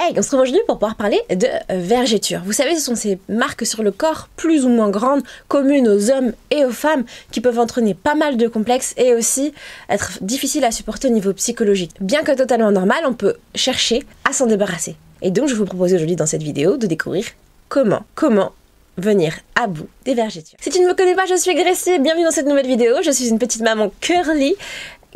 Hey, on se retrouve aujourd'hui pour pouvoir parler de vergéture. Vous savez, ce sont ces marques sur le corps plus ou moins grandes, communes aux hommes et aux femmes, qui peuvent entraîner pas mal de complexes et aussi être difficiles à supporter au niveau psychologique. Bien que totalement normal, on peut chercher à s'en débarrasser. Et donc je vais vous proposer aujourd'hui dans cette vidéo de découvrir comment venir à bout des vergétures. Si tu ne me connais pas, je suis Gracie, bienvenue dans cette nouvelle vidéo. Je suis une petite maman curly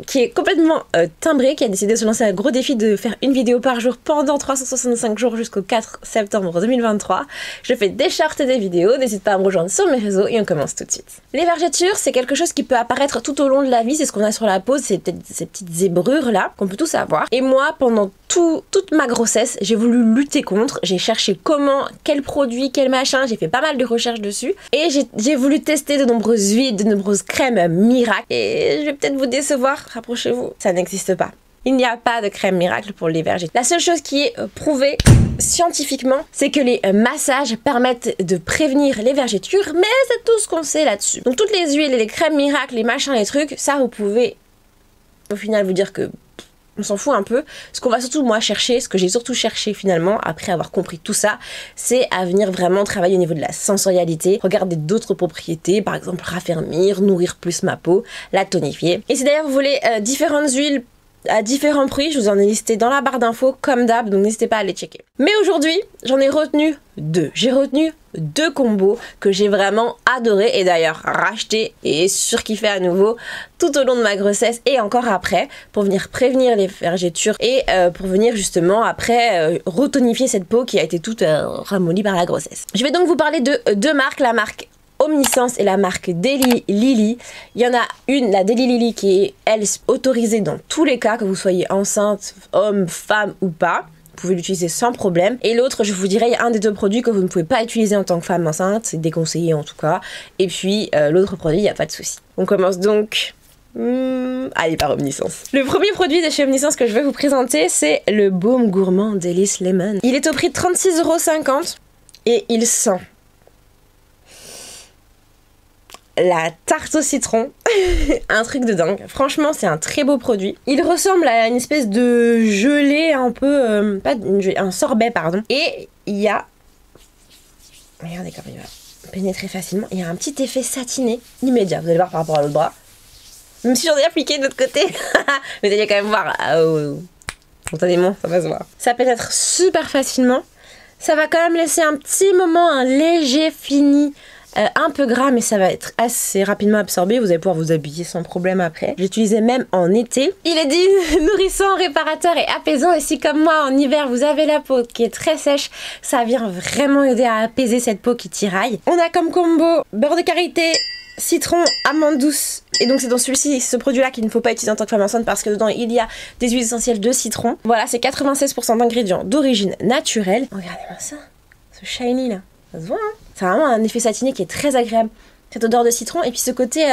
qui est complètement timbrée, qui a décidé de se lancer un gros défi de faire une vidéo par jour pendant 365 jours jusqu'au 4 septembre 2023. Je fais des shorts et des vidéos, n'hésite pas à me rejoindre sur mes réseaux et on commence tout de suite. Les vergetures, c'est quelque chose qui peut apparaître tout au long de la vie, c'est ce qu'on a sur la peau, c'est peut-être ces petites zébrures là qu'on peut tous avoir. Et moi, pendant toute ma grossesse, j'ai voulu lutter contre, j'ai cherché comment, quel produit, quel machin, j'ai fait pas mal de recherches dessus et j'ai voulu tester de nombreuses huiles, de nombreuses crèmes miracles et je vais peut-être vous décevoir, rapprochez-vous, ça n'existe pas. Il n'y a pas de crème miracle pour les vergetures. La seule chose qui est prouvée scientifiquement, c'est que les massages permettent de prévenir les vergetures, mais c'est tout ce qu'on sait là-dessus. Donc toutes les huiles, les crèmes miracles, les machins, les trucs, ça vous pouvez au final vous dire que on s'en fout un peu. Ce qu'on va surtout moi chercher, ce que j'ai surtout cherché finalement, après avoir compris tout ça, c'est à venir vraiment travailler au niveau de la sensorialité, regarder d'autres propriétés, par exemple raffermir, nourrir plus ma peau, la tonifier. Et si d'ailleurs vous voulez différentes huiles à différents prix, je vous en ai listé dans la barre d'infos comme d'hab, donc n'hésitez pas à les checker. Mais aujourd'hui, j'en ai retenu deux. J'ai retenu deux combos que j'ai vraiment adoré et d'ailleurs racheté et surkiffé à nouveau tout au long de ma grossesse et encore après pour venir prévenir les vergetures et pour venir justement après retonifier cette peau qui a été toute ramollie par la grossesse. Je vais donc vous parler de deux marques, la marque Omniscience et la marque Daily Lily. Il y en a une, la Daily Lily, qui est, elle, autorisée dans tous les cas, que vous soyez enceinte, homme, femme ou pas. Vous pouvez l'utiliser sans problème. Et l'autre, je vous dirais, il y a un des deux produits que vous ne pouvez pas utiliser en tant que femme enceinte, c'est déconseillé en tout cas. Et puis, l'autre produit, il n'y a pas de souci. On commence donc... allez, par Omniscience. Le premier produit de chez Omniscience que je vais vous présenter, c'est le baume gourmand Délice Lemon. Il est au prix de 36,50 € et il sent la tarte au citron, un truc de dingue. Franchement, c'est un très beau produit. Il ressemble à une espèce de gelée un peu, pas une gelée, un sorbet pardon. Et il y a, regardez comme il va pénétrer facilement. Il y a un petit effet satiné immédiat. Vous allez voir par rapport à l'autre bras. Même si j'en ai appliqué de l'autre côté, mais vous allez quand même voir. Spontanément, ça va se voir. Ça pénètre super facilement. Ça va quand même laisser un petit moment, un léger fini. Un peu gras, mais ça va être assez rapidement absorbé. Vous allez pouvoir vous habiller sans problème après. Je l'utilisais même en été. Il est dit nourrissant, réparateur et apaisant. Et si comme moi en hiver vous avez la peau qui est très sèche, ça vient vraiment aider à apaiser cette peau qui tiraille. On a comme combo beurre de karité, citron, amande douce. Et donc c'est dans celui-ci, ce produit-là qu'il ne faut pas utiliser en tant que femme enceinte parce que dedans il y a des huiles essentielles de citron. Voilà, c'est 96% d'ingrédients d'origine naturelle. Regardez-moi ça, ce shiny là. Ça se voit, hein. C'est vraiment un effet satiné qui est très agréable. Cette odeur de citron et puis ce côté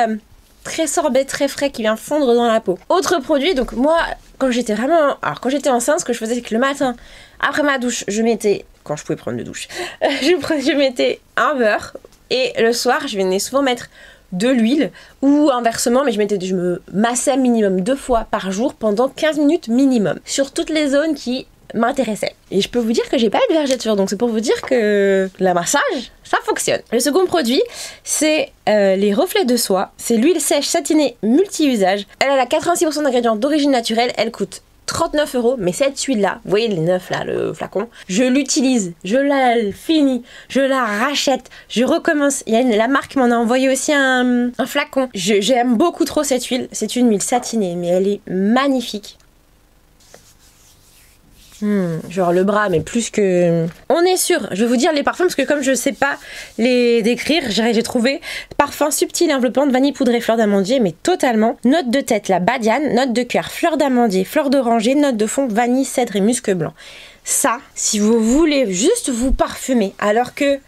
très sorbet, très frais qui vient fondre dans la peau. Autre produit, donc moi, quand j'étais vraiment... Alors quand j'étais enceinte, ce que je faisais, c'est que le matin, après ma douche, je mettais... Quand je pouvais prendre de douche, je mettais un beurre. Et le soir, je venais souvent mettre de l'huile ou inversement, mais je me massais minimum 2 fois par jour pendant 15 minutes minimum. Sur toutes les zones qui m'intéressait. Et je peux vous dire que j'ai pas eu de vergeture, donc c'est pour vous dire que la massage, ça fonctionne. Le second produit, c'est les reflets de soie. C'est l'huile sèche satinée multi-usage. Elle a 86% d'ingrédients d'origine naturelle. Elle coûte 39 €, mais cette huile-là, vous voyez les 9 là, le flacon, je l'utilise, je la finis, je la rachète, je recommence. La marque m'en a envoyé aussi un flacon. J'aime beaucoup trop cette huile. C'est une huile satinée, mais elle est magnifique. Genre le bras, mais plus que... On est sûr, je vais vous dire les parfums parce que comme je sais pas les décrire, j'ai trouvé parfum subtil enveloppant de vanille poudrée, fleur d'amandier, mais totalement. Note de tête, la badiane, note de cœur, fleur d'amandier, fleur d'oranger, note de fond, vanille, cèdre et musc blanc. Ça, si vous voulez juste vous parfumer, alors que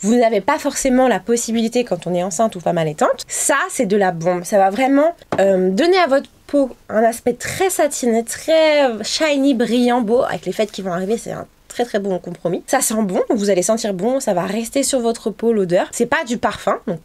vous n'avez pas forcément la possibilité quand on est enceinte ou femme allaitante, ça c'est de la bombe. Ça va vraiment donner à votre peau un aspect très satiné, très shiny, brillant, beau. Avec les fêtes qui vont arriver, c'est un très bon compromis. Ça sent bon, vous allez sentir bon, ça va rester sur votre peau l'odeur. C'est pas du parfum, donc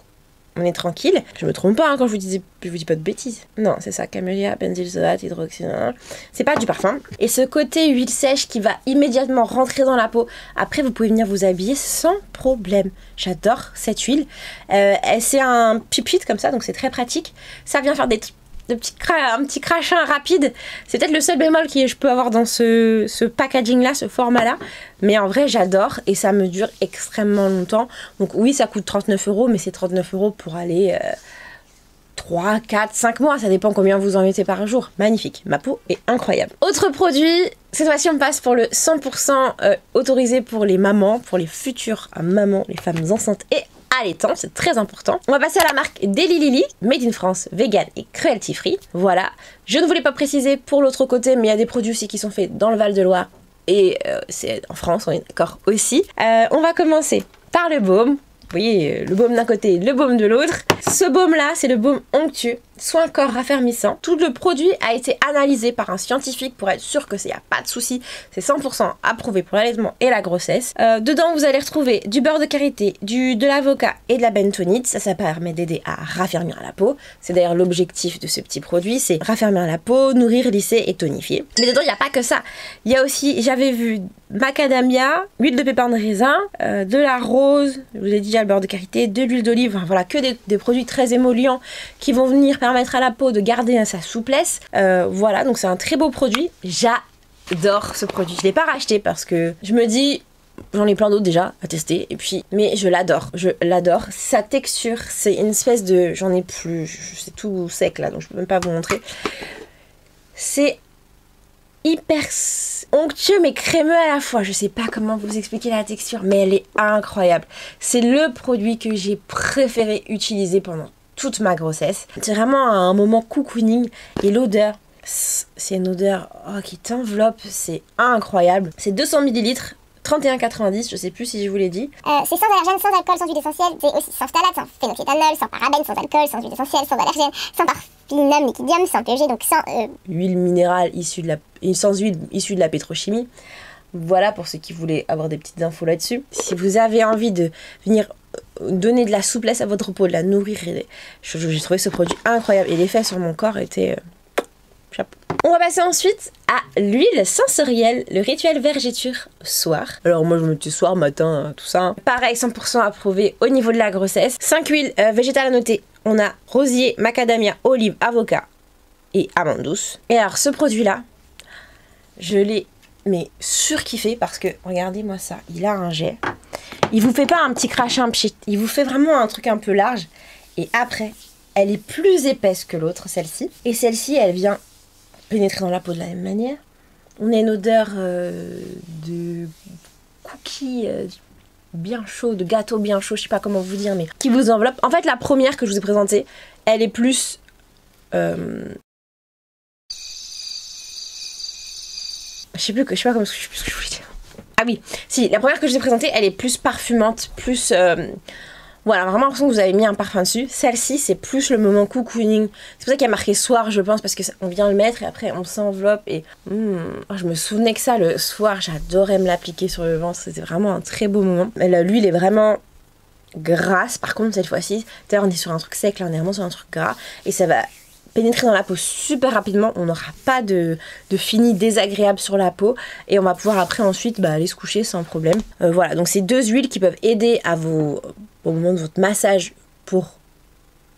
on est tranquille. Je me trompe pas hein, quand je vous dis pas de bêtises. Non, c'est ça, camélia, benzylsodate, hydroxyde. C'est pas du parfum. Et ce côté huile sèche qui va immédiatement rentrer dans la peau. Après, vous pouvez venir vous habiller sans problème. J'adore cette huile. C'est un pipite comme ça, donc c'est très pratique. Ça vient faire un petit crachin rapide. C'est peut-être le seul bémol que je peux avoir dans ce packaging là, ce format là, mais en vrai j'adore et ça me dure extrêmement longtemps. Donc oui, ça coûte 39 €, mais c'est 39 € pour aller 3, 4, 5 mois, ça dépend combien vous en mettez par jour. Magnifique, ma peau est incroyable. Autre produit, cette fois-ci on passe pour le 100% autorisé pour les mamans, pour les futures mamans, les femmes enceintes et allaitant, c'est très important. On va passer à la marque Daily Lily, made in France, vegan et cruelty free. Voilà, je ne voulais pas préciser pour l'autre côté, mais il y a des produits aussi qui sont faits dans le Val-de-Loire et c'est en France, on est d'accord aussi. On va commencer par le baume. Vous voyez, le baume d'un côté, le baume de l'autre. Ce baume-là, c'est le baume onctueux, soin corps raffermissant. Tout le produit a été analysé par un scientifique pour être sûr que il n'y a pas de souci. C'est 100% approuvé pour l'allaitement et la grossesse. Dedans, vous allez retrouver du beurre de karité, de l'avocat et de la bentonite. Ça permet d'aider à raffermir la peau. C'est d'ailleurs l'objectif de ce petit produit, c'est raffermir la peau, nourrir, lisser et tonifier. Mais dedans, il n'y a pas que ça. Il y a aussi, j'avais vu macadamia, huile de pépin de raisin, de la rose, je vous ai dit déjà le beurre de karité, de l'huile d'olive, enfin, voilà, que des produits très émollients qui vont venir permettre à la peau de garder sa souplesse. Voilà, donc c'est un très beau produit. J'adore ce produit. Je ne l'ai pas racheté parce que je me dis, j'en ai plein d'autres déjà à tester, et puis, mais je l'adore. Sa texture, c'est une espèce de, j'en ai plus, c'est tout sec là, donc je peux même pas vous montrer. C'est hyper onctueux mais crémeux à la fois. Je sais pas comment vous expliquer la texture, mais elle est incroyable. C'est le produit que j'ai préféré utiliser pendant toute ma grossesse. C'est vraiment un moment cocooning et l'odeur, c'est une odeur qui t'enveloppe, c'est incroyable. C'est 200 ml. 31,90, je sais plus si je vous l'ai dit. C'est sans allergène, sans alcool, sans huile essentielle, c'est aussi sans phtalate, sans phénoxéthanol, sans parabènes, sans alcool, sans huile essentielle, sans allergène, sans parfumum liquidium, sans PEG, donc sans huile minérale issue sans huile issue de la pétrochimie. Voilà pour ceux qui voulaient avoir des petites infos là-dessus. Si vous avez envie de venir donner de la souplesse à votre peau, de la nourrir, j'ai trouvé ce produit incroyable et l'effet sur mon corps était chapeau. On va passer ensuite à l'huile sensorielle, le rituel vergéture soir. Alors moi je me dis soir, matin, tout ça. Pareil, 100% approuvé au niveau de la grossesse. 5 huiles végétales à noter. On a rosier, macadamia, olive, avocat et amande douce. Et alors ce produit-là, je l'ai surkiffé parce que, regardez-moi ça, il a un jet. Il vous fait pas un petit crachin, il vous fait vraiment un truc un peu large. Et après, elle est plus épaisse que l'autre, celle-ci. Et celle-ci, elle vient pénétrer dans la peau de la même manière. On a une odeur de cookies bien chaud, de gâteau bien chaud, je sais pas comment vous dire, mais qui vous enveloppe. En fait, la première que je vous ai présentée, elle est plus... je sais pas comment je voulais dire. Ah oui, si, la première que je vous ai présentée, elle est plus parfumante, plus... voilà, vraiment l'impression que vous avez mis un parfum dessus. Celle-ci, c'est plus le moment cocooning. C'est pour ça qu'il y a marqué soir, je pense, parce que on vient le mettre et après on s'enveloppe. Et je me souvenais que ça, le soir, j'adorais me l'appliquer sur le ventre. C'était vraiment un très beau moment. L'huile est vraiment grasse, par contre, cette fois-ci. D'ailleurs, on est sur un truc sec, là, on est vraiment sur un truc gras. Et ça va pénétrer dans la peau super rapidement. On n'aura pas de fini désagréable sur la peau. Et on va pouvoir après, ensuite, aller se coucher sans problème. Voilà, donc c'est deux huiles qui peuvent aider au moment de votre massage pour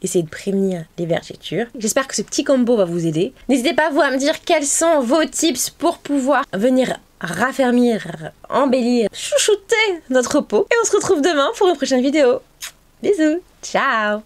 essayer de prévenir les vergetures. J'espère que ce petit combo va vous aider. N'hésitez pas vous à me dire quels sont vos tips pour pouvoir venir raffermir, embellir, chouchouter notre peau. Et on se retrouve demain pour une prochaine vidéo. Bisous, ciao!